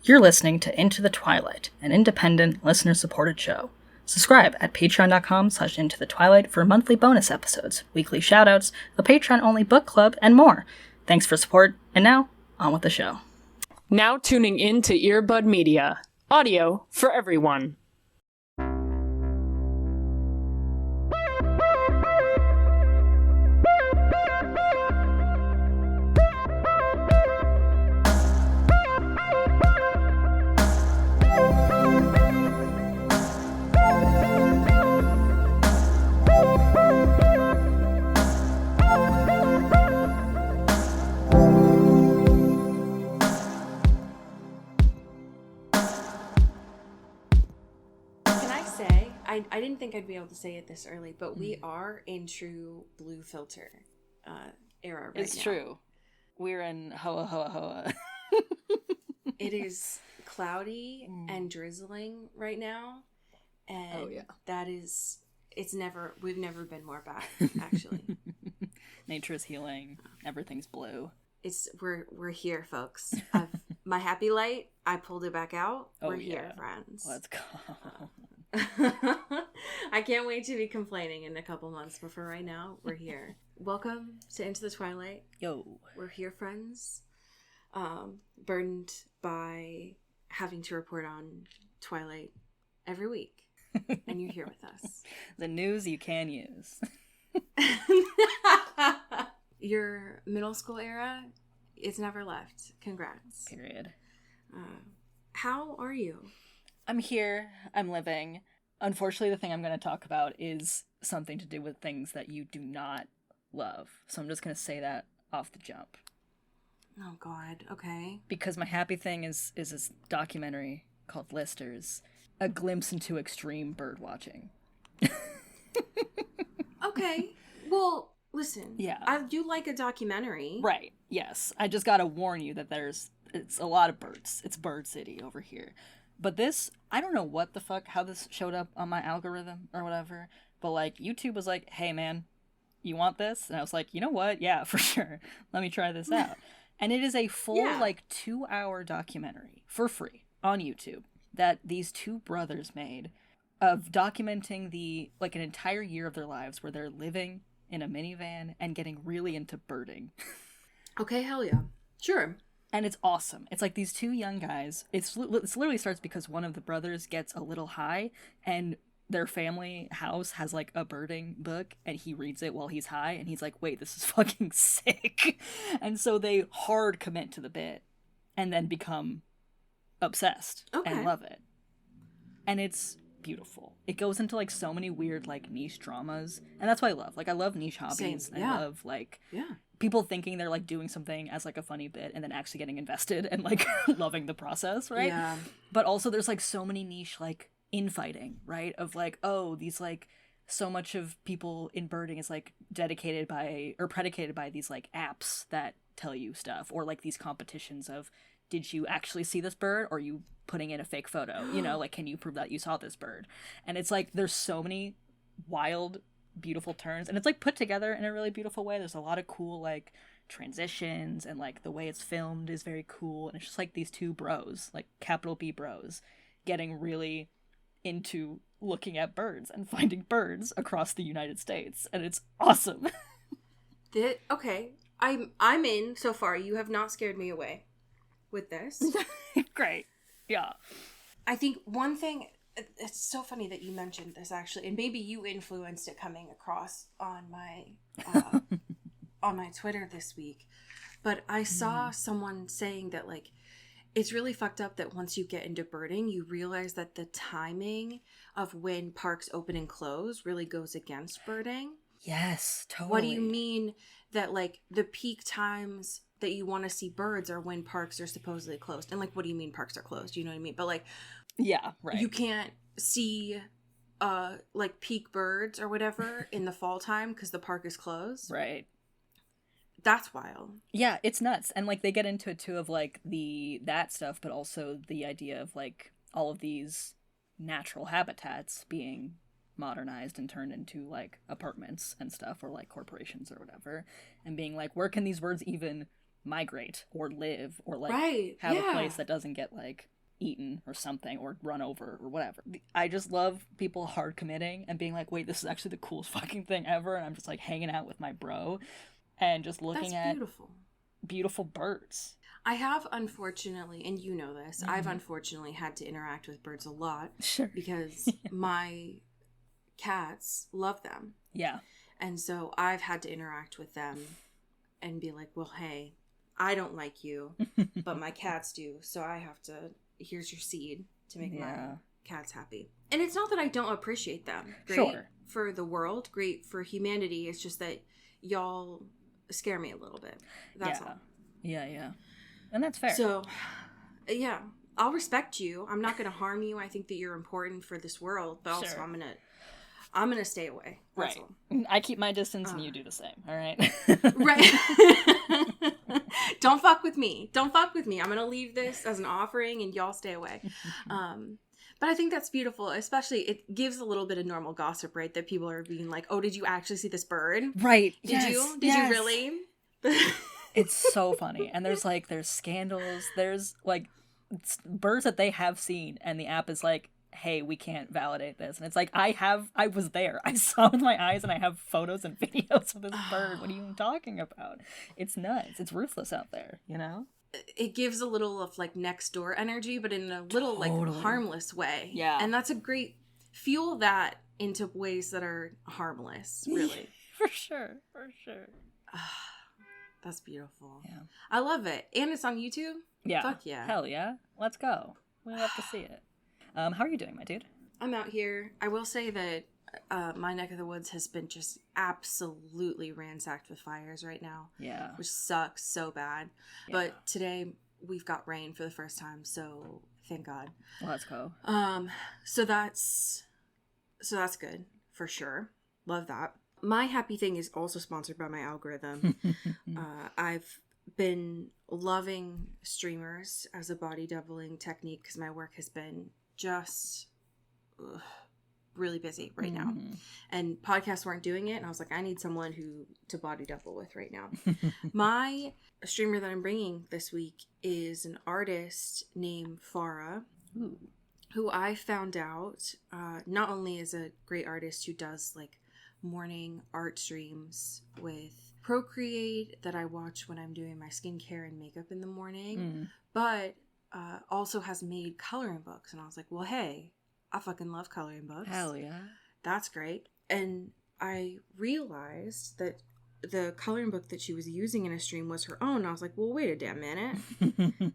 You're listening to Into the Twilight, an independent, listener-supported show. Subscribe at patreon.com/intothetwilight for monthly bonus episodes, weekly shoutouts, a Patreon-only book club, and more. Thanks for support, and now, on with the show. Now tuning in to Earbud Media. Audio for everyone. I didn't think I'd be able to say it this early, but we are in true blue filter era right now. It's true. We're in hoa hoa hoa. It is cloudy and drizzling right now, and that is, we've never been more back, actually. Nature is healing. Everything's blue. We're here, folks. My happy light, I pulled it back out. We're here, friends. Let's go. I can't wait to be complaining in a couple months, but for right now, we're here. Welcome to Into the Twilight. Yo. We're here, friends. Burdened by having to report on Twilight every week. And you're here with us. The news you can use. Your middle school era, it's never left. Congrats. Period. How are you? I'm here. I'm living. Unfortunately, the thing I'm going to talk about is something to do with things that you do not love. So I'm just going to say that off the jump. Oh, God. Okay. Because my happy thing is this documentary called Listers, a glimpse into extreme bird watching. Okay. Well, listen. Yeah. I do like a documentary. Right. Yes. I just got to warn you that it's a lot of birds. It's Bird City over here. But this, I don't know what the fuck, how this showed up on my algorithm or whatever, but like YouTube was like, hey man, you want this? And I was like, you know what? Yeah, for sure. Let me try this out. And it is a full 2-hour documentary for free on YouTube that these two brothers made of documenting an entire year of their lives where they're living in a minivan and getting really into birding. Okay, hell yeah. Sure. And it's awesome. It's like these two young guys. It literally starts because one of the brothers gets a little high, and their family house has like a birding book, and he reads it while he's high, and he's like, wait, this is fucking sick. And so they hard commit to the bit and then become obsessed and love it. And it's beautiful. It goes into like so many weird like niche dramas, and that's what I love. Like I love niche hobbies. Same. Yeah. I love people thinking they're like doing something as like a funny bit and then actually getting invested and like loving the process, right? Yeah. But also there's like so many niche like infighting, right? Of like, oh, these like so much of people in birding is like dedicated by or predicated by these like apps that tell you stuff, or like these competitions of, did you actually see this bird, or are you putting in a fake photo? You know, like, can you prove that you saw this bird? And it's like there's so many wild, beautiful turns, and it's like put together in a really beautiful way. There's a lot of cool like transitions, and like the way it's filmed is very cool, and it's just like these two bros, like capital B bros, getting really into looking at birds and finding birds across the United States, and it's awesome. Okay, I'm in so far. You have not scared me away with this. Great. Yeah. I think one thing, it's so funny that you mentioned this actually, and maybe you influenced it coming across on my on my Twitter this week, but I saw someone saying that like it's really fucked up that once you get into birding, you realize that the timing of when parks open and close really goes against birding. Yes, totally. What do you mean that like the peak times that you want to see birds are when parks are supposedly closed? And like, what do you mean parks are closed? You know what I mean? But like, yeah, right. You can't see like peak birds or whatever in the fall time because the park is closed. Right. That's wild. Yeah, it's nuts. And like they get into it too of like that stuff, but also the idea of like all of these natural habitats being modernized and turned into like apartments and stuff, or like corporations or whatever, and being like, where can these birds even migrate or live or like right. have a place that doesn't get like eaten or something or run over or whatever. I just love people hard committing and being like, wait, this is actually the coolest fucking thing ever, and I'm just like hanging out with my bro and just looking at beautiful birds. I have, unfortunately, and you know this, I've unfortunately had to interact with birds a lot. Sure. Because my cats love them. Yeah. And so I've had to interact with them and be like, well, hey, I don't like you, but my cats do. So I have to, here's your seed to make my cats happy. And it's not that I don't appreciate them. Great for the world, great for humanity. It's just that y'all scare me a little bit. That's all. Yeah. And that's fair. So, yeah, I'll respect you. I'm not going to harm you. I think that you're important for this world, but also I'm gonna stay away. That's all. I keep my distance and you do the same. All right. Right. Don't fuck with me. I'm gonna leave this as an offering, and y'all stay away. But I think that's beautiful. Especially, it gives a little bit of normal gossip, right? That people are being like, "Oh, did you actually see this bird? Right? Did you? Did you really?" It's so funny, and there's scandals. There's like birds that they have seen, and the app is like, hey, we can't validate this. And it's like, I was there. I saw with my eyes and I have photos and videos of this bird. What are you even talking about? It's nuts. It's ruthless out there, you know? It gives a little of like next door energy, but in a little like harmless way. Yeah. And that's a great, fuel that into ways that are harmless, really. For sure. That's beautiful. Yeah. I love it. And it's on YouTube? Yeah. Fuck yeah. Hell yeah. Let's go. We love to see it. How are you doing, my dude? I'm out here. I will say that my neck of the woods has been just absolutely ransacked with fires right now. Yeah. Which sucks so bad. Yeah. But today we've got rain for the first time, so thank God. Well, let's go. So that's good for sure. Love that. My happy thing is also sponsored by my algorithm. I've been loving streamers as a body doubling technique because my work has been just really busy right now, and podcasts weren't doing it, and I was like, I need someone to body double with right now. My streamer that I'm bringing this week is an artist named Farah, who I found out not only is a great artist who does like morning art streams with Procreate that I watch when I'm doing my skincare and makeup in the morning, but also has made coloring books. And I was like, well, hey, I fucking love coloring books. Hell yeah. That's great. And I realized that the coloring book that she was using in a stream was her own. I was like, well, wait a damn minute.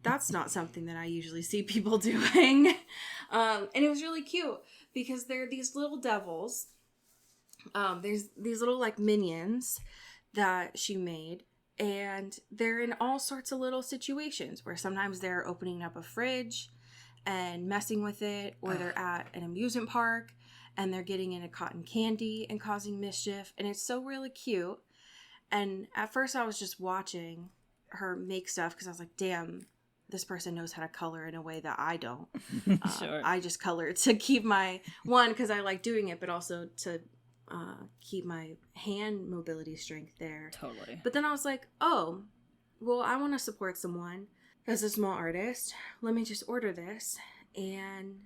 That's not something that I usually see people doing. And it was really cute because they're these little devils. There's these little like minions that she made, and they're in all sorts of little situations where sometimes they're opening up a fridge and messing with it, or they're at an amusement park and they're getting into cotton candy and causing mischief, and it's so really cute. And at first I was just watching her make stuff because I was like, damn, this person knows how to color in a way that I don't. Sure. I just color to keep my one because I like doing it, but also to keep my hand mobility strength there. Totally. But then I was like, oh, well, I want to support someone as a small artist. Let me just order this. And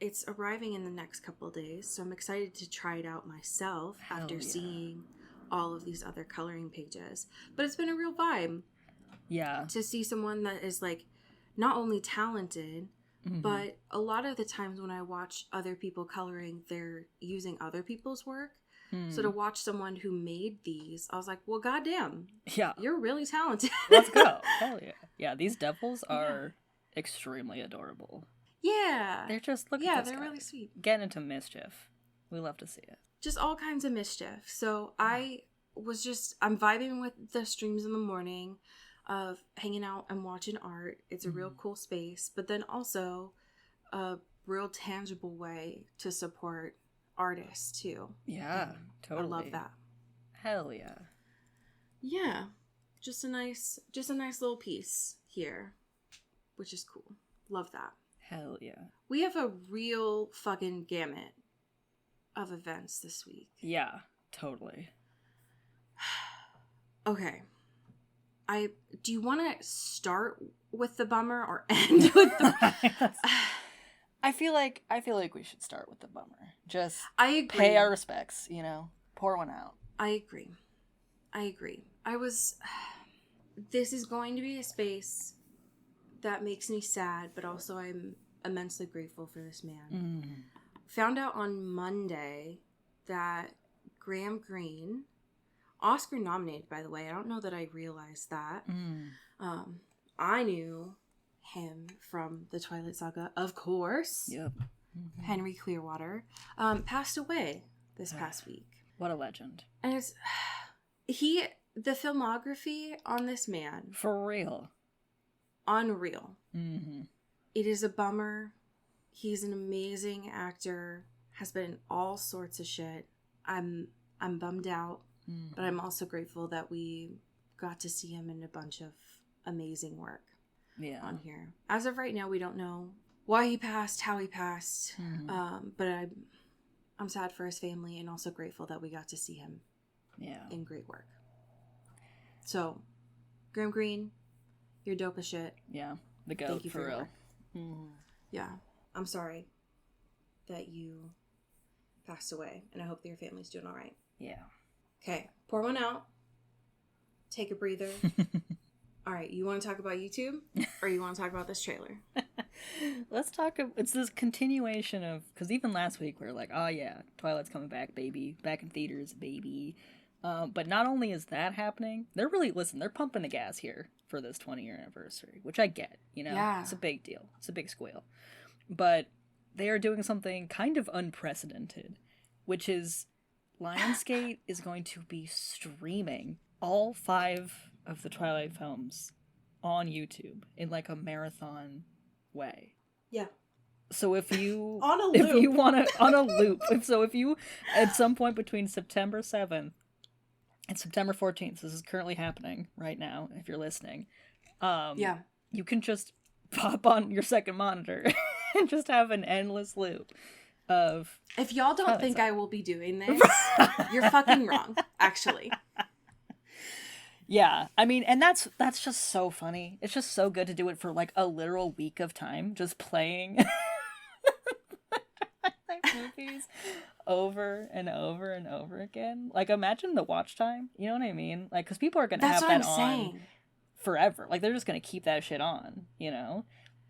it's arriving in the next couple of days. So I'm excited to try it out myself after seeing all of these other coloring pages. But it's been a real vibe. Yeah. To see someone that is like not only talented, but a lot of the times when I watch other people coloring, they're using other people's work. So to watch someone who made these, I was like, well, goddamn. Yeah. You're really talented. Let's go. Hell yeah. Yeah, these devils are extremely adorable. Yeah. They're just, look at this they're guy. really sweet. Getting into mischief. We love to see it. Just all kinds of mischief. So I'm vibing with the streams in the morning of hanging out and watching art. It's a real cool space, but then also a real tangible way to support artists too. Yeah, totally. I love that. Hell yeah. Yeah. Just a nice little piece here, which is cool. Love that. Hell yeah. We have a real fucking gamut of events this week. Yeah, totally. Okay. do you want to start with the bummer or end with the... I feel like we should start with the bummer. Just I agree. Pay our respects, pour one out. I agree. This is going to be a space that makes me sad, but also I'm immensely grateful for this man. Found out on Monday that Graham Greene, Oscar nominated, by the way. I don't know that I realized that. I knew him from the Twilight Saga, of course. Yep. Henry Clearwater passed away this past week. What a legend. And it's the filmography on this man, For real. unreal. It is a bummer. He's an amazing actor, has been in all sorts of shit. I'm bummed out, but I'm also grateful that we got to see him in a bunch of amazing work on here. As of right now, we don't know why he passed, how he passed, but I'm sad for his family and also grateful that we got to see him in great work. So, Graham Greene, you're dope as shit. Yeah, the goat. Thank you for for your real. work. Yeah, I'm sorry that you passed away, and I hope that your family's doing all right. Yeah. Okay, pour one out. Take a breather. All right, you want to talk about YouTube, or you want to talk about this trailer? Let's talk. It's this continuation of, because even last week we were like, oh yeah, Twilight's coming back, baby, back in theaters, baby. But not only is that happening, they're pumping the gas here for this 20-year anniversary, which I get, Yeah. It's a big deal. It's a big squeal. But they are doing something kind of unprecedented, which is Lionsgate is going to be streaming all 5 of the Twilight films on YouTube in like a marathon way. Yeah. So if you On a loop. if you want to on a loop, if you at some point between September 7th and September 14th, this is currently happening right now if you're listening. You can just pop on your second monitor and just have an endless loop of... If y'all don't Twilight think Saga. I will be doing this, you're fucking wrong, actually. Yeah, I mean, and that's just so funny. It's just so good to do it for like a literal week of time, just playing movies over and over and over again. Like, imagine the watch time. You know what I mean? Like, because people are gonna have that on forever. Like, they're just gonna keep that shit on,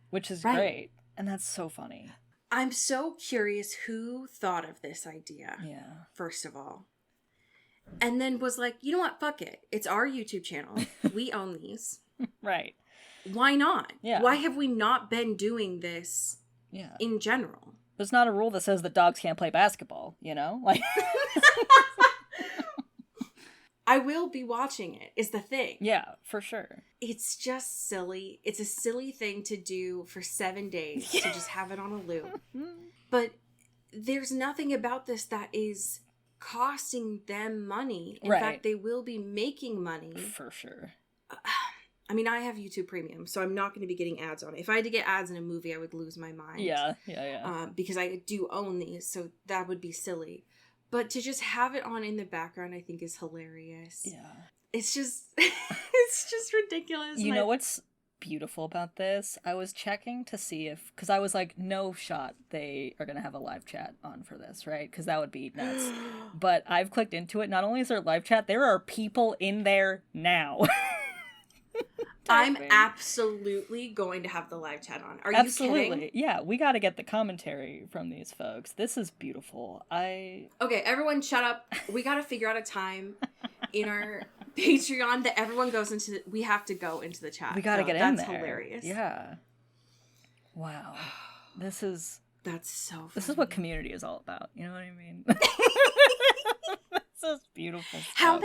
which is great, and that's so funny. I'm so curious who thought of this idea. Yeah. First of all. And then was like, you know what? Fuck it. It's our YouTube channel. We own these. Right. Why not? Yeah. Why have we not been doing this in general? There's not a rule that says that dogs can't play basketball, Like... I will be watching it, is the thing. Yeah, for sure. It's just silly. It's a silly thing to do for 7 days, to just have it on a loop. But there's nothing about this that is costing them money. In fact, they will be making money. For sure. I mean, I have YouTube Premium, so I'm not going to be getting ads on it. If I had to get ads in a movie, I would lose my mind. Yeah. Because I do own these, so that would be silly. But to just have it on in the background, I think, is hilarious. Yeah. It's just ridiculous. You know what's beautiful about this? I was checking to see because I was like, no shot they are going to have a live chat on for this, right? Because that would be nuts. But I've clicked into it. Not only is there live chat, there are people in there now. I'm absolutely going to have the live chat on. Are you kidding? Yeah, we got to get the commentary from these folks. This is beautiful. Okay, everyone shut up. We got to figure out a time in our Patreon that everyone goes into. We have to go into the chat. We got to get in there. That's hilarious. Yeah. Wow. That's so funny. This is what community is all about. You know what I mean? This is beautiful stuff.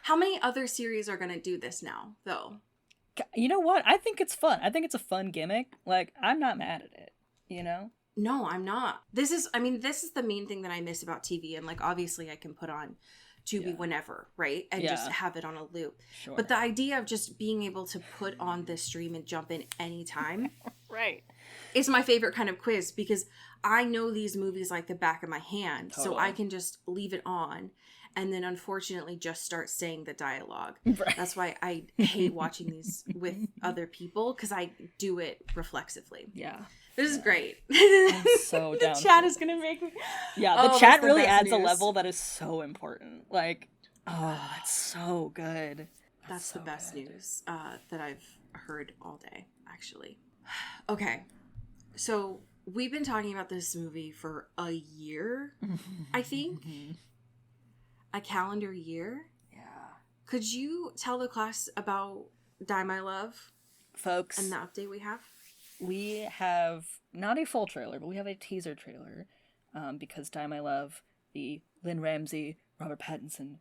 How many other series are going to do this now, though? You know what? I think it's fun. I think it's a fun gimmick. Like, I'm not mad at it, No, I'm not. This is the main thing that I miss about TV. And, like, obviously I can put on Tubi whenever, right? And just have it on a loop. Sure. But the idea of just being able to put on this stream and jump in anytime. Right. Is my favorite kind of quiz because I know these movies like the back of my hand. Totally. So I can just leave it on. and then unfortunately just start saying the dialogue. Right. That's why I hate watching these with other people, because I do it reflexively. Yeah. This is great. I'm so down. The chat is going to make me... Yeah, the chat really adds a level that is so important. Like, oh, it's so good. That's so the best good. news that I've heard all day, actually. Okay, so we've been talking about this movie for a year, I think. A calendar year. Yeah. Could you tell the class about Die My Love? Folks. And the update we have? We have not a full trailer, but we have a teaser trailer. Because Die My Love, the Lynn Ramsey, Robert Pattinson,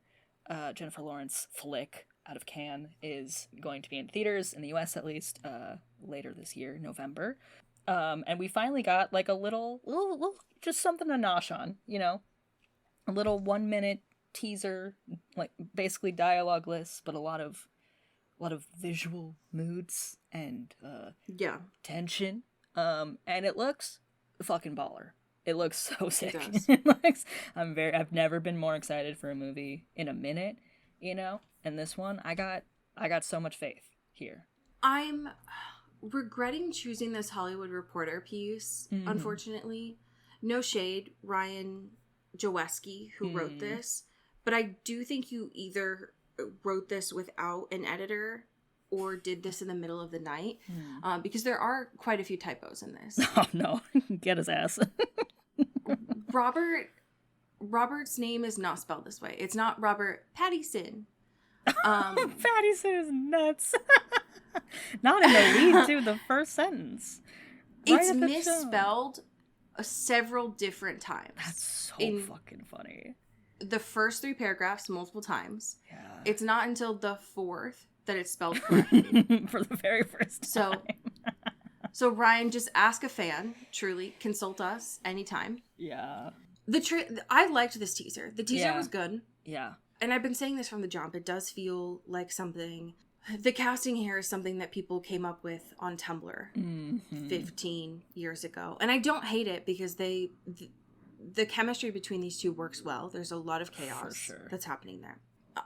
Jennifer Lawrence flick out of Cannes, is going to be in theaters, in the US at least, later this year, November. And we finally got like a little just something to nosh on, you know? A little 1 minute teaser, like basically dialogueless, but a lot of visual moods and tension. And it looks fucking baller. It looks so sick. It does. I've never been more excited for a movie in a minute, you know? And this one, I got so much faith here. I'm regretting choosing this Hollywood Reporter piece, unfortunately. No shade, Ryan Jaweski, who wrote this, but I do think you either wrote this without an editor or did this in the middle of the night, because there are quite a few typos in this. Oh no, get his ass. Robert's name is not spelled this way. It's not Robert Pattinson. Pattinson is nuts. Not in the lead, too. The first sentence. Right, it's misspelled several different times. That's so fucking funny. The first 3 paragraphs multiple times. Yeah. It's not until the 4th that it's spelled correctly. For the very first time. So Ryan, just ask a fan. Truly, consult us anytime. Yeah. I liked this teaser. The teaser was good. Yeah. And I've been saying this from the jump. It does feel like something... The casting here is something that people came up with on Tumblr 15 years ago. And I don't hate it because the chemistry between these two works well. There's a lot of chaos that's happening there.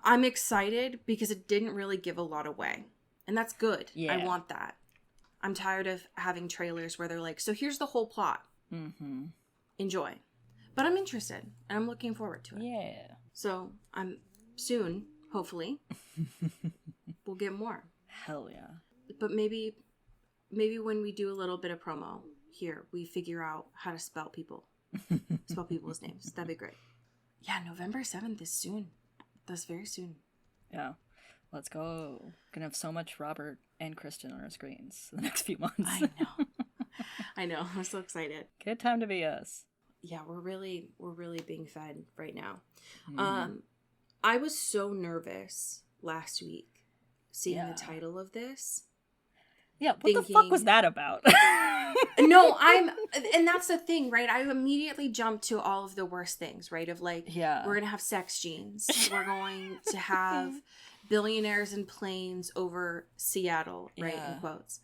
I'm excited because it didn't really give a lot away. And that's good. Yeah. I want that. I'm tired of having trailers where they're like, so here's the whole plot. Enjoy. But I'm interested. And I'm looking forward to it. Yeah. So I'm soon, hopefully, we'll get more. Hell yeah. But maybe when we do a little bit of promo here, we figure out how to spell people's names. That'd be great. Yeah, November 7th is soon. That's very soon. Yeah. Let's go. Gonna have so much Robert and Kristen on our screens in the next few months. I know. I'm so excited. Good time to be us. Yeah, we're really being fed right now. I was so nervous last week seeing the title of this. Yeah, what the fuck was that about? No, and that's the thing, right? I immediately jumped to all of the worst things, right? Of like, we're going to have sex genes. We're going to have billionaires and planes over Seattle, right? In quotes.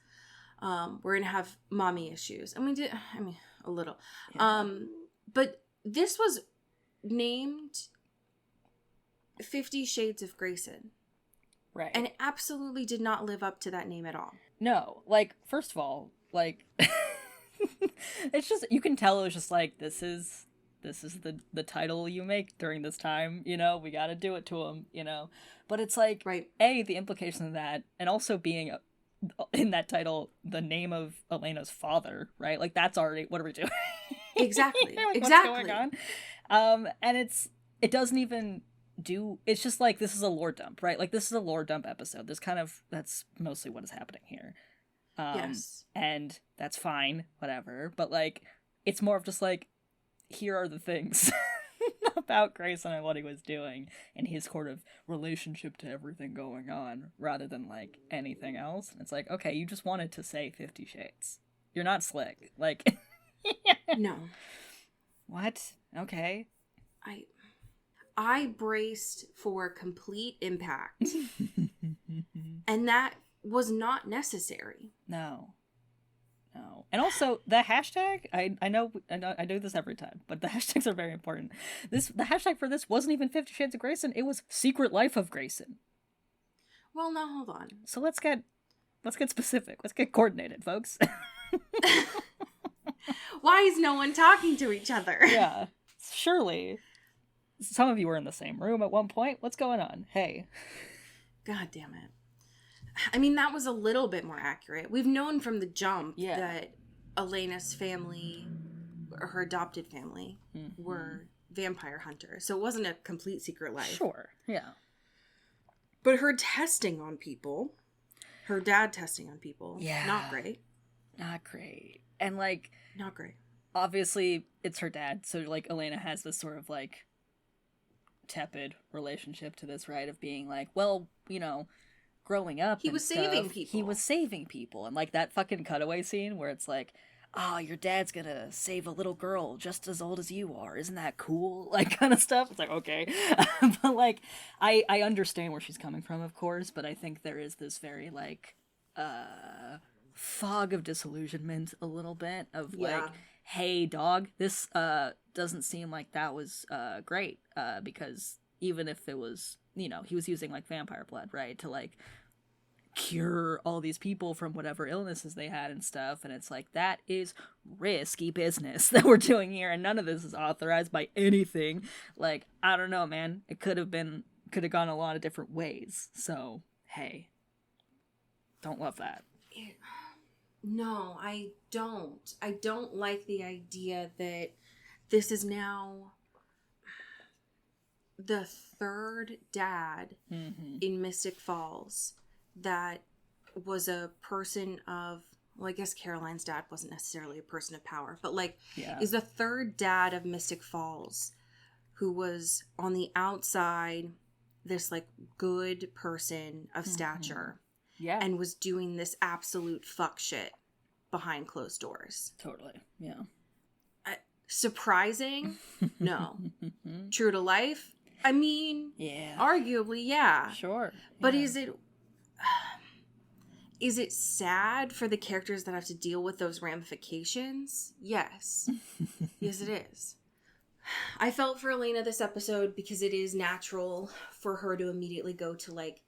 We're going to have mommy issues. And we did, a little. Yeah. But this was named 50 Shades of Grayson. Right. And it absolutely did not live up to that name at all. No. Like, first of all, like, it's just, you can tell it was just like, this is the title you make during this time, you know, we gotta do it to him, you know. But it's like, A, the implication of that, and also being in that title, the name of Elena's father, right? Like, that's already, what are we doing? Exactly. Like, exactly. What's going on? And it doesn't even it's just like, this is a lore dump, right? Like, this is a lore dump episode. That's mostly what is happening here. Yes. And that's fine, whatever. But, like, it's more of just like, here are the things about Grayson and what he was doing and his sort of relationship to everything going on, rather than, like, anything else. And it's like, okay, you just wanted to say 50 Shades. You're not slick. Like... No. What? Okay. I braced for complete impact. And that was not necessary. No. No. And also the hashtag, I know I do this every time, but the hashtags are very important. The hashtag for this wasn't even 50 Shades of Grayson, it was Secret Life of Grayson. Well, now hold on. So let's get specific. Let's get coordinated, folks. Why is no one talking to each other? Yeah. Surely. Some of you were in the same room at one point. What's going on? Hey. God damn it. I mean, that was a little bit more accurate. We've known from the jump that Elena's family, or her adopted family, were vampire hunters. So it wasn't a complete secret life. Sure, yeah. But her testing on people, her dad testing on people, not great. Not great. And, like... Not great. Obviously, it's her dad, so, like, Elena has this sort of, like, tepid relationship to this, right? Of being like, well, you know... growing up he was saving people. And like that fucking cutaway scene where it's like, oh, your dad's gonna save a little girl just as old as you are, isn't that cool, like kind of stuff. It's like, okay. But like I understand where she's coming from, of course, but I think there is this very like fog of disillusionment a little bit of like, hey dog, this doesn't seem like that was great, because even if it was, you know, he was using like vampire blood, right, to like cure all these people from whatever illnesses they had and stuff, and it's like, that is risky business that we're doing here, and none of this is authorized by anything. Like, I don't know, man, it could have gone a lot of different ways. So hey, don't love that. No, I don't like the idea that this is now the third dad in Mystic Falls that was a person of, well, I guess Caroline's dad wasn't necessarily a person of power, but like is the third dad of Mystic Falls who was on the outside this like good person of stature and was doing this absolute fuck shit behind closed doors. Totally. Yeah. Surprising? No. True to life? I mean, arguably, yeah. Sure. But is it sad for the characters that have to deal with those ramifications? Yes. Yes, it is. I felt for Elena this episode because it is natural for her to immediately go to like,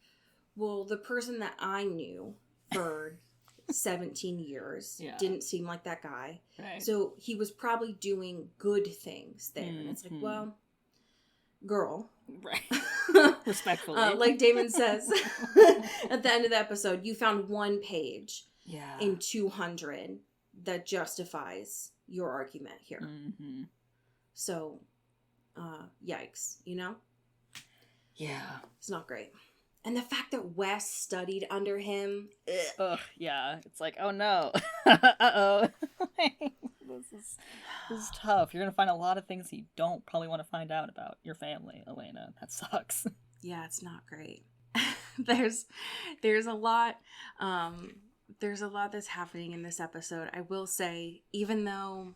well, the person that I knew for 17 years didn't seem like that guy. Right. So he was probably doing good things there. And it's like, well... girl. Right. Respectfully. Like Damon says at the end of the episode, you found one page in 200 that justifies your argument here. So, yikes, you know? Yeah. It's not great. And the fact that Wes studied under him. Ugh, yeah. It's like, oh no. Uh-oh. This is tough. You're going to find a lot of things you don't probably want to find out about your family, Elena. That sucks. Yeah, it's not great. There's a lot that's happening in this episode. I will say, even though,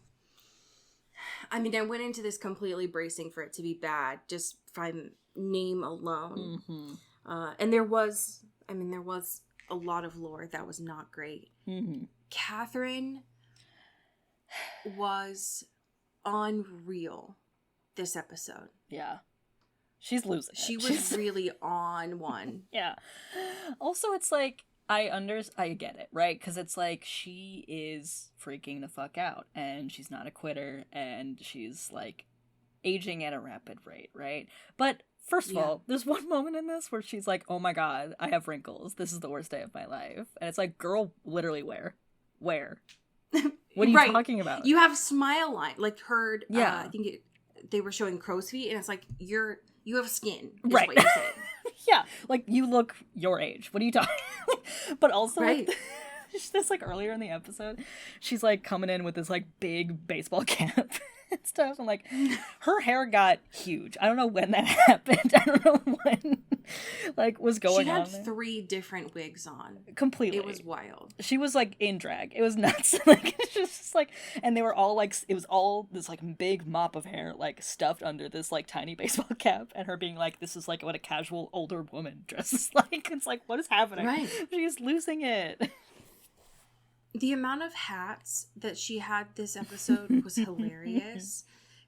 I mean, I went into this completely bracing for it to be bad, just from name alone. And there was a lot of lore that was not great. Catherine was unreal this episode. Yeah. She's losing it. She was really on one. Yeah. Also, it's like, I get it, right? Because it's like, she is freaking the fuck out, and she's not a quitter, and she's like aging at a rapid rate, right? But first of all, there's one moment in this where she's like, oh my god, I have wrinkles. This is the worst day of my life. And it's like, girl, literally where? What are you talking about? You have smile line, like heard. I think they were showing crow's feet, and it's like you have skin, is what you're saying. Yeah, like you look your age. What are you talking? But also, like, this like earlier in the episode, she's like coming in with this like big baseball cap and stuff, and like her hair got huge. I don't know when that happened. I don't know when like was going on. She had 3 different wigs on. Completely. It was wild. She was like in drag. It was nuts. Like it's just like, and they were all like, it was all this like big mop of hair like stuffed under this like tiny baseball cap, and her being like, this is like what a casual older woman dresses like. It's like, what is happening? Right. She's losing it. The amount of hats that she had this episode was hilarious.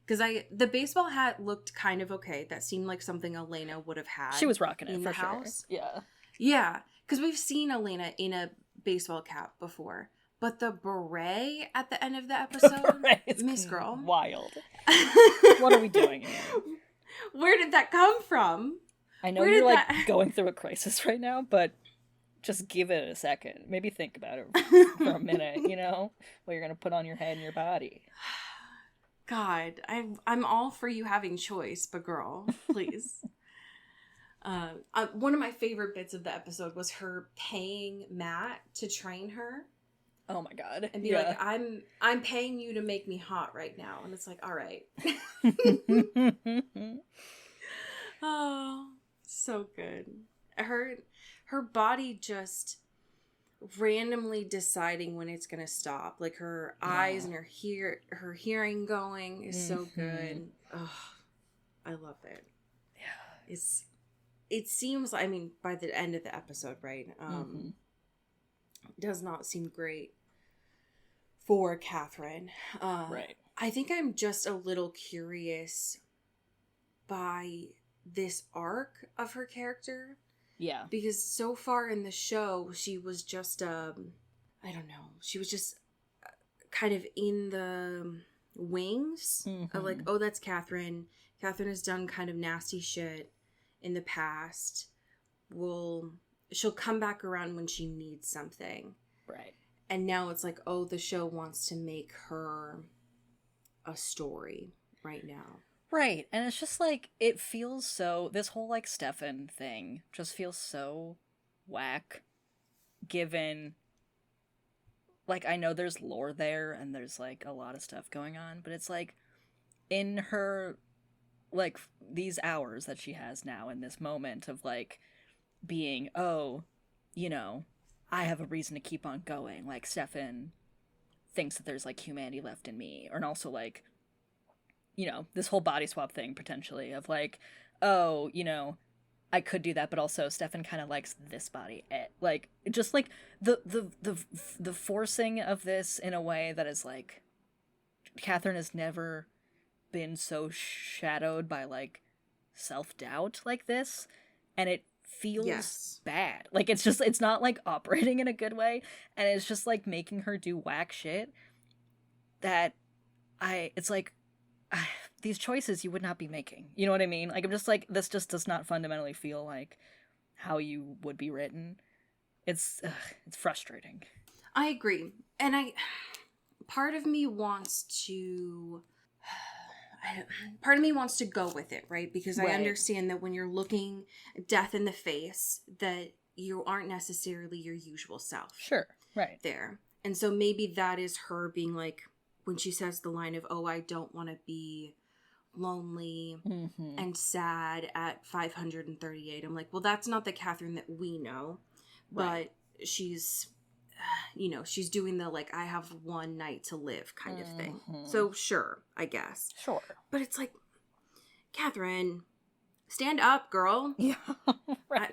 Because the baseball hat looked kind of okay. That seemed like something Elena would have had. She was rocking it in for the sure. house. Yeah. Yeah. Because we've seen Elena in a baseball cap before. But the beret at the end of the episode, Miss Girl. Wild. What are we doing here? Where did that come from? I know you're like going through a crisis right now, but just give it a second. Maybe think about it for a minute, you know? What you're going to put on your head and your body. God, I'm all for you having choice, but girl, please. One of my favorite bits of the episode was her paying Matt to train her. Oh my God. And be like, I'm paying you to make me hot right now. And it's like, all right. Oh, so good. Her body just randomly deciding when it's gonna stop. Like her eyes and her hearing going is so good. Oh, I love it. Yeah. It seems, I mean, by the end of the episode, right? Does not seem great for Catherine. Right. I think I'm just a little curious by this arc of her character. Yeah. Because so far in the show, she was just, I don't know, she was just kind of in the wings of like, oh, that's Catherine. Catherine has done kind of nasty shit in the past. She'll come back around when she needs something. Right. And now it's like, oh, the show wants to make her a story right now. Right. And it's just like, it feels so, this whole like Stefan thing just feels so whack, given, like, I know there's lore there and there's like a lot of stuff going on, but it's like, in her, like, these hours that she has now in this moment of like being, oh, you know, I have a reason to keep on going. Like, Stefan thinks that there's, like, humanity left in me. And also, like, you know, this whole body swap thing, potentially, of, like, oh, you know, I could do that, but also Stefan kind of likes this body. Like, just, like, the forcing of this in a way that is, like, Catherine has never been so shadowed by, like, self-doubt like this. And it feels bad. Like, it's not like operating in a good way, and it's just like making her do whack shit that it's like these choices you would not be making. You know what I mean? Like, I'm just like, this just does not fundamentally feel like how you would be written. It's frustrating. I agree. And part of me wants to go with it, right? Because I understand that when you're looking death in the face, that you aren't necessarily your usual self. Sure, right. There. And so maybe that is her being like, when she says the line of, oh, I don't want to be lonely and sad at 538. I'm like, well, that's not the Catherine that we know. Right. But she's, you know, she's doing the, like, I have one night to live kind of thing. So, sure, I guess. Sure. But it's like, Catherine, stand up, girl. Yeah, right.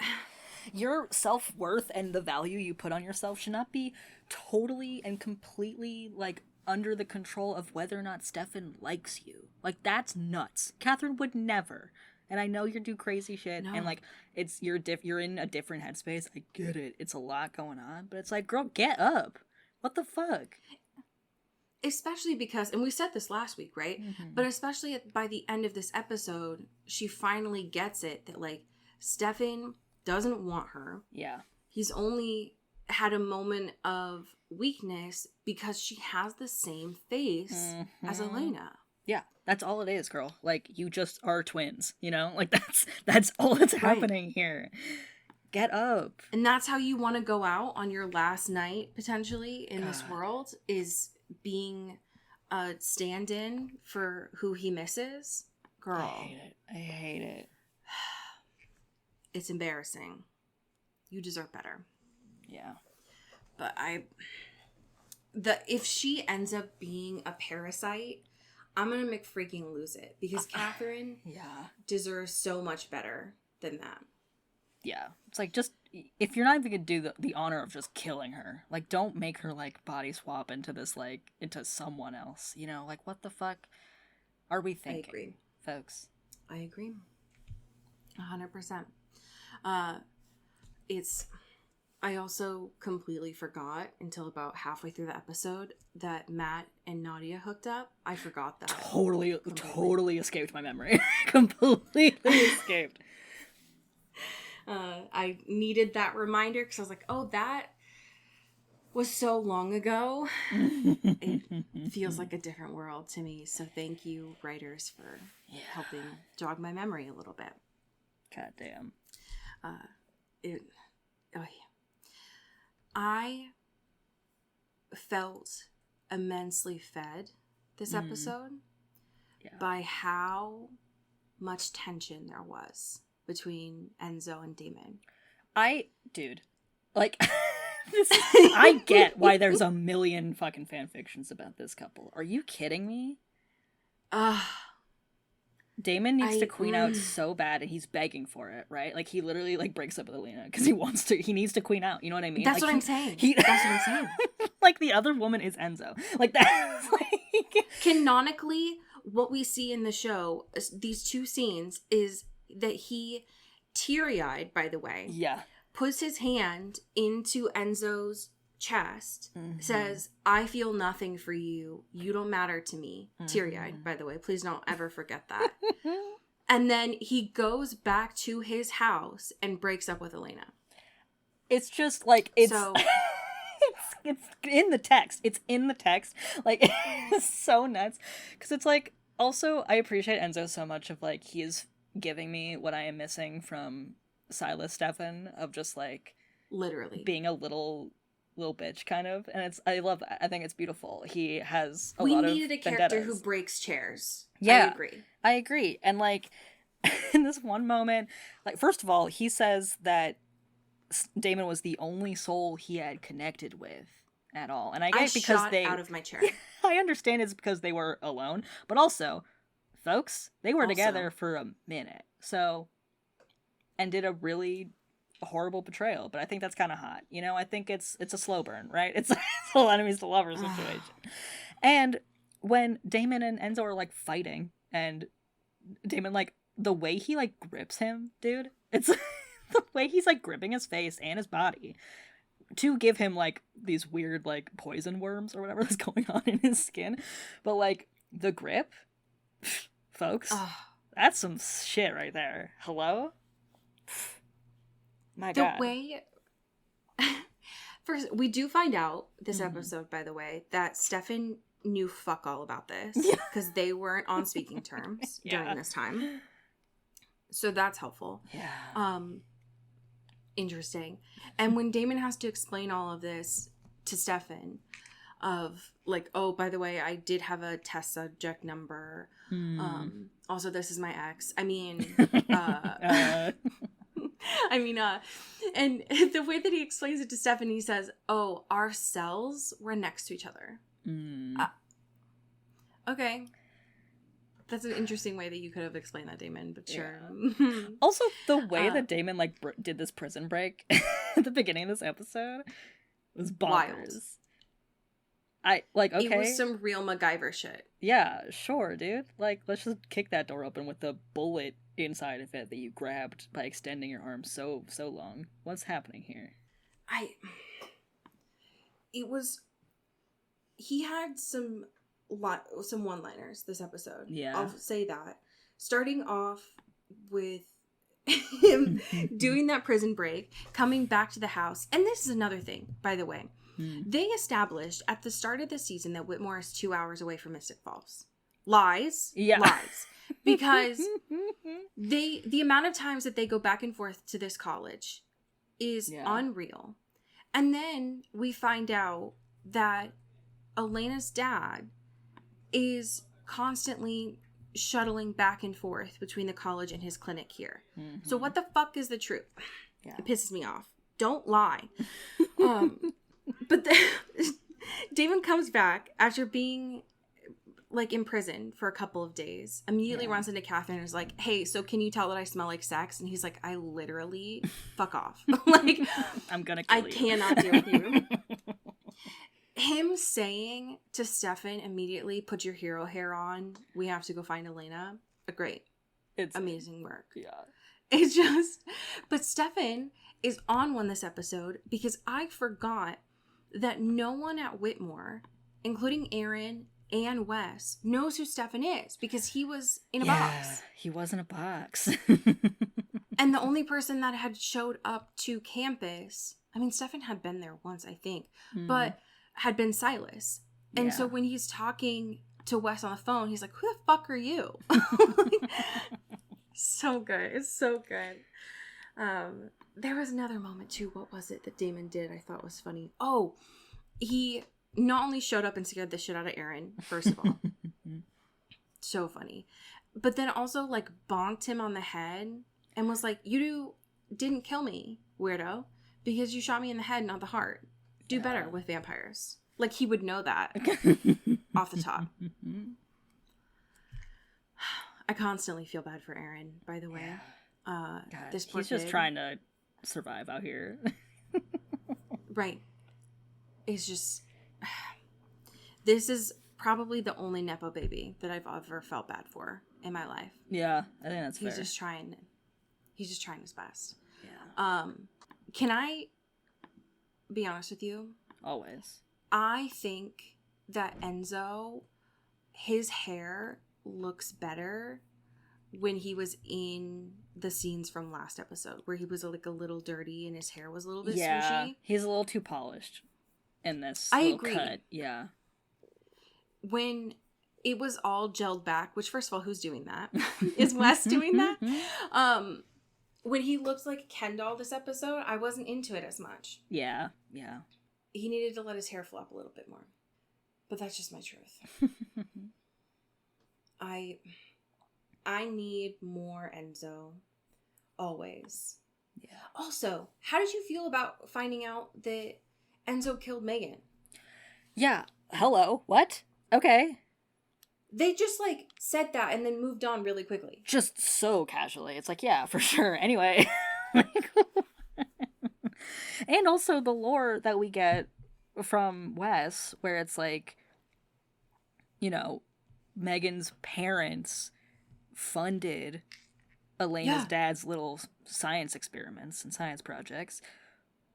Your self-worth and the value you put on yourself should not be totally and completely, like, under the control of whether or not Stefan likes you. Like, that's nuts. Catherine would never. And I know you do crazy shit, and, like, it's, you're in a different headspace. I get it. It's a lot going on. But it's like, girl, get up. What the fuck? Especially because, and we said this last week, right? But especially by the end of this episode, she finally gets it that, like, Stefan doesn't want her. Yeah. He's only had a moment of weakness because she has the same face as Elena. Yeah, that's all it is, girl. Like, you just are twins, you know? Like, that's all that's happening here. Get up. And that's how you want to go out on your last night, potentially, in this world, is being a stand-in for who he misses. Girl. I hate it. It's embarrassing. You deserve better. Yeah. But if she ends up being a parasite, I'm gonna freaking lose it, because Catherine deserves so much better than that. Yeah. It's like, just, if you're not even gonna do the honor of just killing her, like, don't make her, like, body swap into this, like, into someone else, you know? Like, what the fuck are we thinking? I agree. Folks. I agree. 100%. I also completely forgot until about halfway through the episode that Matt and Nadia hooked up. I forgot that. Totally escaped my memory. Completely escaped. I needed that reminder because I was like, oh, that was so long ago. It feels like a different world to me. So thank you, writers, for helping jog my memory a little bit. God damn. I felt immensely fed this episode by how much tension there was between Enzo and Damon. I get why there's a million fucking fan fictions about this couple. Are you kidding me? Damon needs to queen out so bad, and he's begging for it, right? Like, he literally, like, breaks up with Elena because he needs to queen out. You know what I mean? That's like, what I'm saying. That's what I'm saying. Like, the other woman is Enzo. Like, that's like... Canonically, what we see in the show, these two scenes, is that he, teary-eyed, by the way, puts his hand into Enzo's chest, says, I feel nothing for you. You don't matter to me. Teary-eyed, by the way. Please don't ever forget that. And then he goes back to his house and breaks up with Elena. It's just, like, it's in the text. It's in the text. Like, it's so nuts. Because it's, like, also, I appreciate Enzo so much of, like, he is giving me what I am missing from Silas Stefan, of just, like, literally being a little bitch, kind of. And I love that. I think it's beautiful. He has a lot of vendettas. We needed a character who breaks chairs. Yeah, I agree. And, like, in this one moment, like, first of all, he says that Damon was the only soul he had connected with at all. And I get because shot out of my chair. I understand it's because they were alone, but also, folks, they were together for a minute. So, and did a really horrible betrayal, but I think that's kind of hot. You know, I think it's a slow burn, right? It's a enemies to lovers situation. And when Damon and Enzo are, like, fighting, and Damon, like, the way he, like, grips him, dude, it's the way he's, like, gripping his face and his body to give him, like, these weird, like, poison worms or whatever is going on in his skin. But, like, the grip, folks, that's some shit right there. Hello? My God. The way... First, we do find out this episode, by the way, that Stefan knew fuck all about this because they weren't on speaking terms during this time. So that's helpful. Yeah. Interesting. And when Damon has to explain all of this to Stefan, of, like, oh, by the way, I did have a test subject number. Also, this is my ex. I mean, and the way that he explains it to Stefan, he says, oh, our cells were next to each other. Okay. That's an interesting way that you could have explained that, Damon, but sure. Also, the way that Damon, like, did this prison break at the beginning of this episode was bonkers. Wild. Okay. It was some real MacGyver shit. Yeah, sure, dude. Like, let's just kick that door open with the bullet inside of it that you grabbed by extending your arm so long. What's happening here? He had some one-liners this episode. Yeah. I'll say that. Starting off with him doing that prison break, coming back to the house. And this is another thing, by the way. They established at the start of the season that Whitmore is 2 hours away from Mystic Falls. Lies. Yeah. Lies. Because the amount of times that they go back and forth to this college is unreal. And then we find out that Elena's dad is constantly shuttling back and forth between the college and his clinic here. So what the fuck is the truth? Yeah. It pisses me off. Don't lie. But Damon comes back after being like in prison for a couple of days, immediately runs into Catherine and is like, hey, so can you tell that I smell like sex? And he's like, I literally fuck off. Like, I'm gonna kill you. I cannot deal with you. Him saying to Stefan immediately, put your hero hair on, we have to go find Elena. It's amazing work. Yeah. It's just, but Stefan is on one this episode because I forgot that no one at Whitmore, including Aaron and Wes, knows who Stefan is because he was in a box. He was in a box. And the only person that had showed up to campus, I mean, Stefan had been there once, I think, but had been Silas. And so when he's talking to Wes on the phone, he's like, who the fuck are you? So good. It's so good. There was another moment too. What was it that Damon did I thought was funny? Oh, he not only showed up and scared the shit out of Aaron, first of all. So funny. But then also like bonked him on the head and was like, you didn't kill me, weirdo, because you shot me in the head, not the heart. Do better with vampires. Like he would know that off the top. I constantly feel bad for Aaron, by the way. God, this poor he's just kid. trying to survive out here. Right. It's just... This is probably the only Nepo baby that I've ever felt bad for in my life. Yeah, I think that's fair. He's just trying his best. Yeah. Can I be honest with you? Always. I think that Enzo, his hair looks better when he was in the scenes from last episode where he was like a little dirty and his hair was a little bit swooshy. He's a little too polished in this I little agree. cut. Yeah. When it was all gelled back, which first of all, who's doing that? Is Wes doing that? When he looked like Ken doll this episode, I wasn't into it as much. Yeah. He needed to let his hair flop a little bit more. But that's just my truth. I need more Enzo. Always. Yeah. Also, how did you feel about finding out that Enzo killed Megan? Yeah. Hello. What? Okay. They just like said that and then moved on really quickly. Just so casually. It's like, yeah, for sure. Anyway. And also the lore that we get from Wes, where it's like, you know, Megan's parents funded Elena's dad's little science experiments and science projects.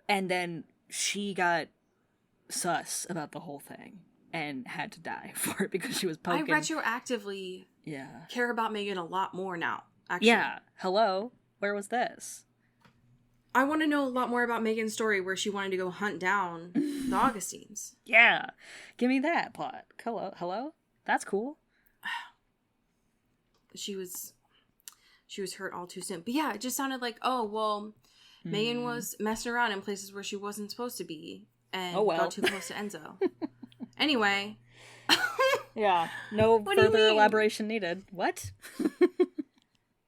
And then she got sus about the whole thing and had to die for it because she was poking. I retroactively care about Megan a lot more now, actually. Yeah. Hello? Where was this? I want to know a lot more about Megan's story where she wanted to go hunt down the Augustines. Yeah. Give me that plot. Hello? That's cool. She was hurt all too soon. But yeah, it just sounded like, oh, well, Megan was messing around in places where she wasn't supposed to be and got too close to Enzo. Anyway. Yeah. No further elaboration needed. What?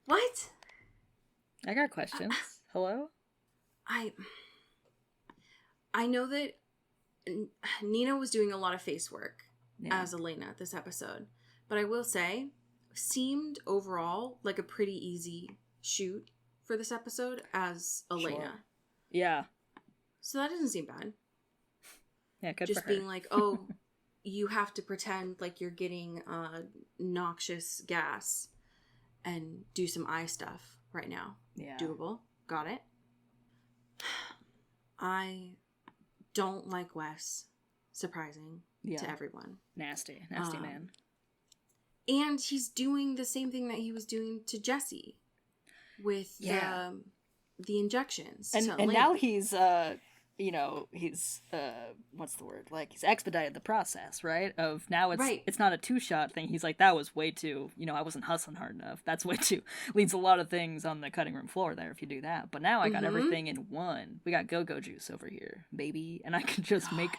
What? I got questions. Hello? I know that Nina was doing a lot of face work as Elena this episode. But I will say, seemed overall like a pretty easy shoot for this episode as Elena. Sure. Yeah. So that doesn't seem bad. Yeah, good Just for her. being like, oh, you have to pretend like you're getting noxious gas and do some eye stuff right now. Yeah. Doable. Got it. I don't like Wes. Surprising to everyone. Nasty man. And he's doing the same thing that he was doing to Jesse with the injections. And now he's he's what's the word? Like he's expedited the process, right? Of now it's not a 2-shot thing. He's like, that was way too, I wasn't hustling hard enough. That's way too leads a lot of things on the cutting room floor there if you do that. But now I got everything in one. We got go-go juice over here, baby. And I can just make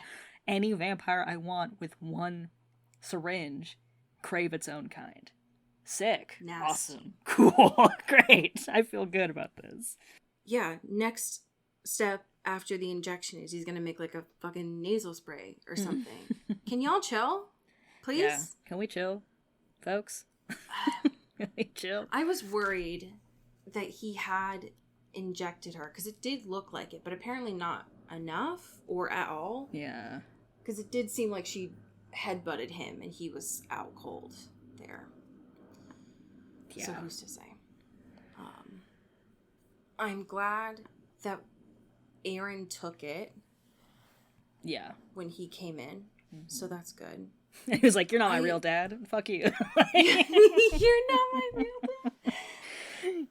any vampire I want with one syringe crave its own kind. Sick. Nasty. Awesome. Cool. Great. I feel good about this. Yeah, next step after the injection is he's gonna make like a fucking nasal spray or something. Can y'all chill? Please? Yeah. Can we chill, folks? Can we chill? I was worried that he had injected her, because it did look like it, but apparently not enough or at all. Yeah. Because it did seem like she headbutted him and he was out cold there. Yeah. So who's to say? I'm glad that Aaron took it. Yeah. When he came in. Mm-hmm. So that's good. He was like, "You're not my real dad. Fuck you." You're not my real dad.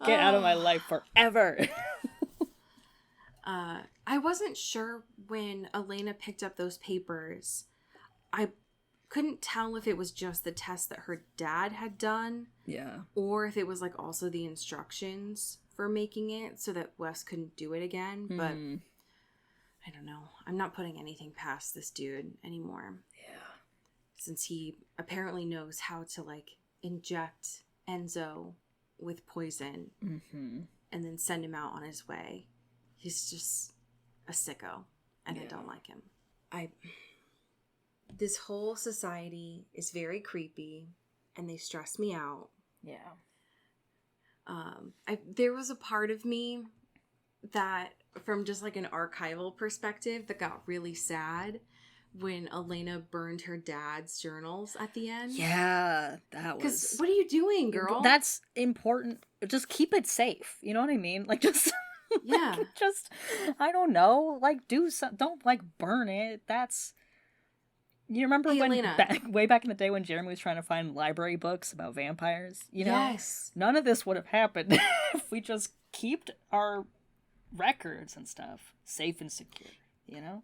Get out of my life forever. I wasn't sure when Elena picked up those papers. I couldn't tell if it was just the test that her dad had done. Yeah. Or if it was like also the instructions for making it so that Wes couldn't do it again. But I don't know. I'm not putting anything past this dude anymore. Yeah. Since he apparently knows how to like inject Enzo with poison and then send him out on his way. He's just a sicko, and I don't like him. This whole society is very creepy, and they stress me out. Yeah. There was a part of me that, from just like an archival perspective, that got really sad when Elena burned her dad's journals at the end. Yeah, that was... Because what are you doing, girl? That's important. Just keep it safe. You know what I mean? Like, just... Yeah. Just, I don't know. Like, don't, like, burn it. That's... You remember when, way back in the day when Jeremy was trying to find library books about vampires? You know? Yes. None of this would have happened if we just kept our records and stuff safe and secure, you know?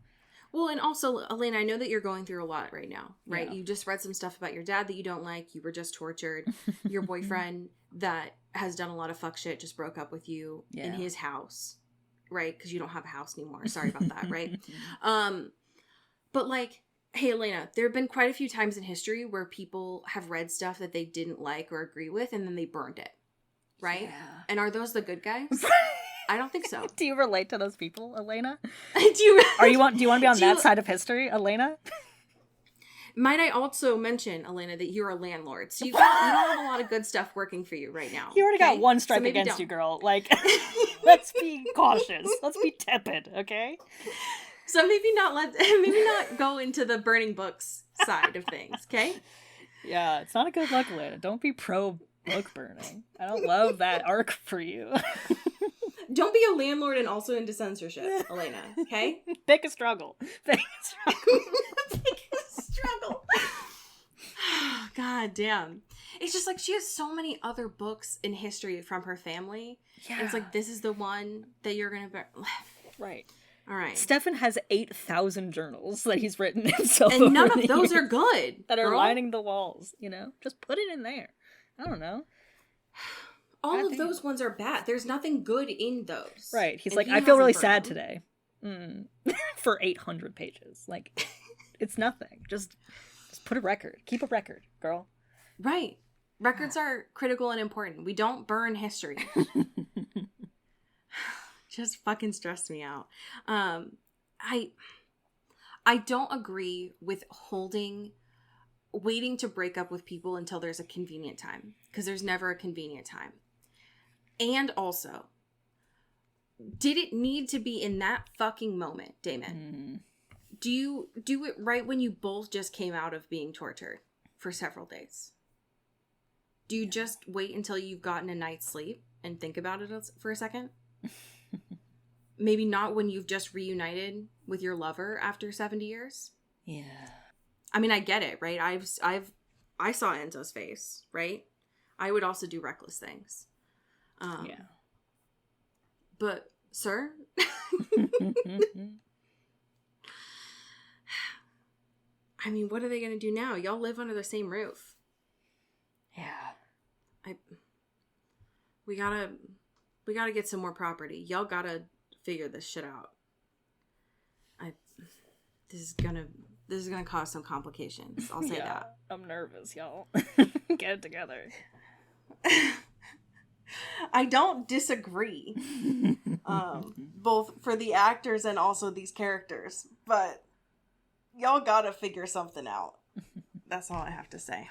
Well, and also, Elena, I know that you're going through a lot right now, right? Yeah. You just read some stuff about your dad that you don't like. You were just tortured. Your boyfriend that has done a lot of fuck shit just broke up with you in his house, right? Because you don't have a house anymore. Sorry about that, right? But like, hey, Elena, there have been quite a few times in history where people have read stuff that they didn't like or agree with, and then they burned it, right? Yeah. And are those the good guys? I don't think so. Do you relate to those people, Elena? Do you want to be on that side of history, Elena? Might I also mention, Elena, that you're a landlord, so you don't have a lot of good stuff working for you right now. You already got one strike against you, girl. Like, let's be cautious. Let's be tepid, okay? So maybe not go into the burning books side of things, okay? Yeah, it's not a good look, Elena. Don't be pro book burning. I don't love that arc for you. Don't be a landlord and also into censorship, Elena, okay? Pick a struggle. Pick a struggle. God damn. It's just like she has so many other books in history from her family. Yeah. And it's like, this is the one that you're going to... Right. All right. Stefan has 8,000 journals that he's written himself. And none of those are good. That are lining the walls, you know? Just put it in there. I don't know. All of those ones are bad. There's nothing good in those. Right. He's like, I feel really sad today. For 800 pages. Like, it's nothing. Just put a record. Keep a record, girl. Right. Records are critical and important. We don't burn history. Just fucking stressed me out. I don't agree with waiting to break up with people until there's a convenient time. Because there's never a convenient time. And also, did it need to be in that fucking moment, Damon? Do you do it right when you both just came out of being tortured for several days? Do you just wait until you've gotten a night's sleep and think about it for a second? Maybe not when you've just reunited with your lover after 70 years? Yeah. I mean, I get it, right? I saw Enzo's face, right? I would also do reckless things. Yeah. But, sir? I mean, what are they going to do now? Y'all live under the same roof. Yeah. We gotta get some more property. Y'all gotta figure this shit out. This is gonna cause some complications. I'll say that. I'm nervous, y'all. Get it together. I don't disagree. Both for the actors and also these characters, but y'all gotta figure something out. That's all I have to say.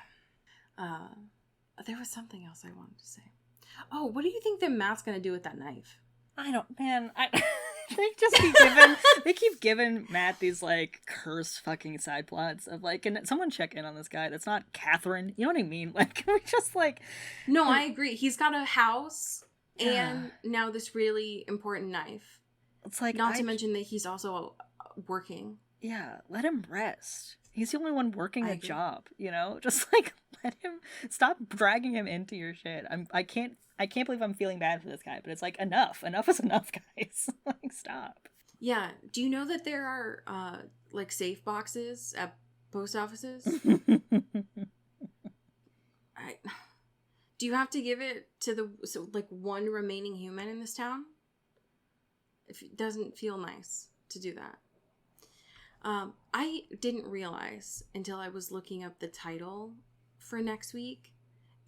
There was something else I wanted to say. Oh, what do you think that Matt's gonna do with that knife? I don't, man. They keep giving Matt these like cursed fucking side plots of like, can someone check in on this guy? That's not Catherine. You know what I mean? Like, can we just like? No, I agree. He's got a house and now this really important knife. It's like, not to mention that he's also working. Yeah, let him rest. He's the only one working a job, you know? Just like let him stop dragging him into your shit. I can't believe I'm feeling bad for this guy, but it's like enough. Enough is enough, guys. Like stop. Yeah. Do you know that there are like safe boxes at post offices? Do you have to give it to like one remaining human in this town? If it doesn't feel nice to do that. I didn't realize until I was looking up the title for next week,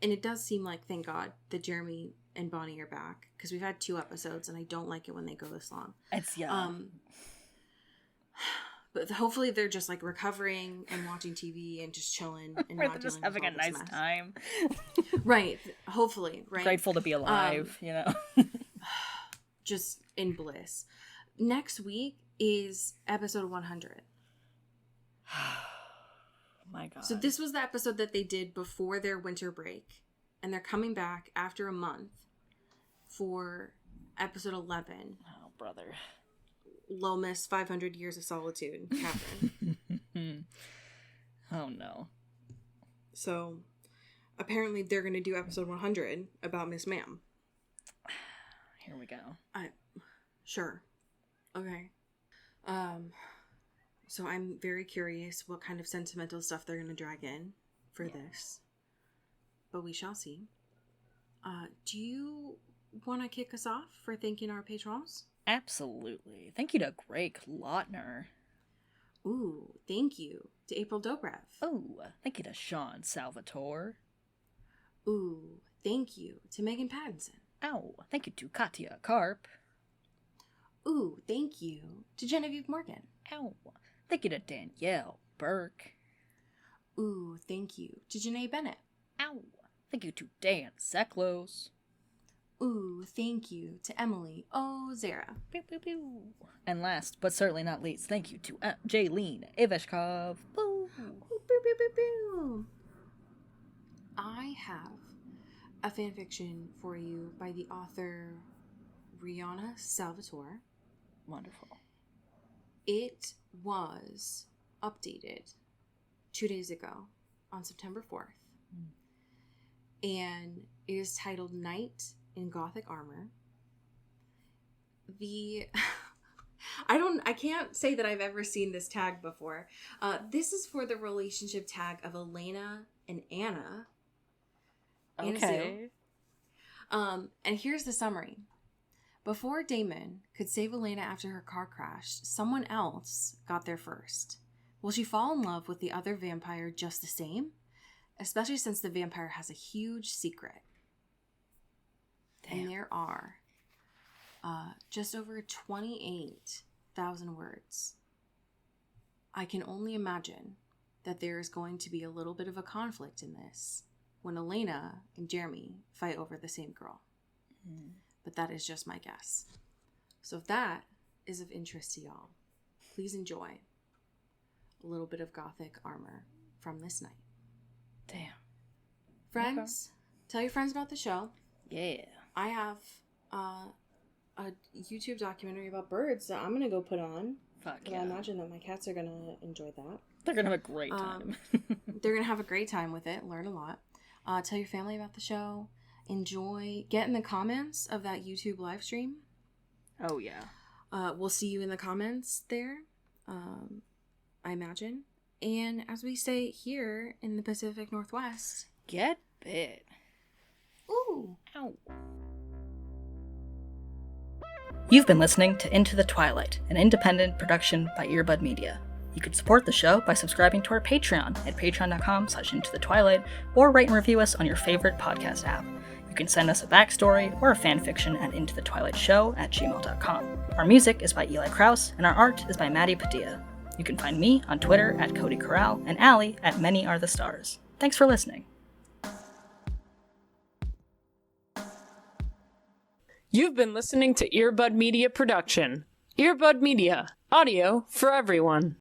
and it does seem like, thank God, that Jeremy and Bonnie are back, because we've had 2 episodes, and I don't like it when they go this long. It's But hopefully they're just like recovering and watching TV and just chilling and not just dealing having with a nice mess. time. Right. Hopefully. Right. Grateful to be alive. You know. Just in bliss. Next week is episode 100. My God. So this was the episode that they did before their winter break, and they're coming back after a month for episode 11. Oh, brother. Lomas 500 Years of Solitude, Catherine. Oh no. So apparently they're going to do episode 100 about Miss Ma'am. Here we go. Sure. Okay. So I'm very curious what kind of sentimental stuff they're going to drag in for this. But we shall see. Do you want to kick us off for thanking our patrons? Absolutely. Thank you to Greg Lautner. Ooh, thank you to April Dobrev. Oh, thank you to Sean Salvatore. Ooh, thank you to Megan Pattinson. Ow, thank you to Katya Karp. Ooh, thank you to Genevieve Morgan. Ow, thank you to Danielle Burke. Ooh, thank you to Janae Bennett. Ow, thank you to Dan Seklos. Ooh, thank you to Emily Ozera. Pew, pew, pew. And last, but certainly not least, thank you to Jaylene Iveshkov. Boo. Boo, boo, boo, boo. I have a fanfiction for you by the author Rihanna Salvatore. Wonderful. It was updated 2 days ago on September 4th. And it is titled Night in Gothic Armor. I can't say that I've ever seen this tag before. This is for the relationship tag of Elena and Anna. Okay. And here's the summary. Before Damon could save Elena after her car crashed, someone else got there first. Will she fall in love with the other vampire just the same? Especially since the vampire has a huge secret. Damn. And there are just over 28,000 words. I can only imagine that there is going to be a little bit of a conflict in this when Elena and Jeremy fight over the same girl. But that is just my guess. So if that is of interest to y'all, please enjoy a little bit of Gothic armor from this night. Damn. Friends, tell your friends about the show. Yeah. I have a YouTube documentary about birds that I'm going to go put on. Fuck yeah. I imagine that my cats are going to enjoy that. They're going to have a great time. They're going to have a great time with it, learn a lot. Tell your family about the show. Enjoy. Get in the comments of that YouTube live stream. Oh, yeah. We'll see you in the comments there, I imagine. And as we say here in the Pacific Northwest, get bit. Ooh. Ow. You've been listening to Into the Twilight, an independent production by Earbud Media. You can support the show by subscribing to our Patreon at patreon.com/intothetwilight, or rate and review us on your favorite podcast app. You can send us a backstory or a fanfiction at intothetwilightshow@gmail.com. Our music is by Eli Krause, and our art is by Maddie Padilla. You can find me on Twitter at Cody Corral and Allie at Many Are the Stars. Thanks for listening. You've been listening to Earbud Media Production. Earbud Media, audio for everyone.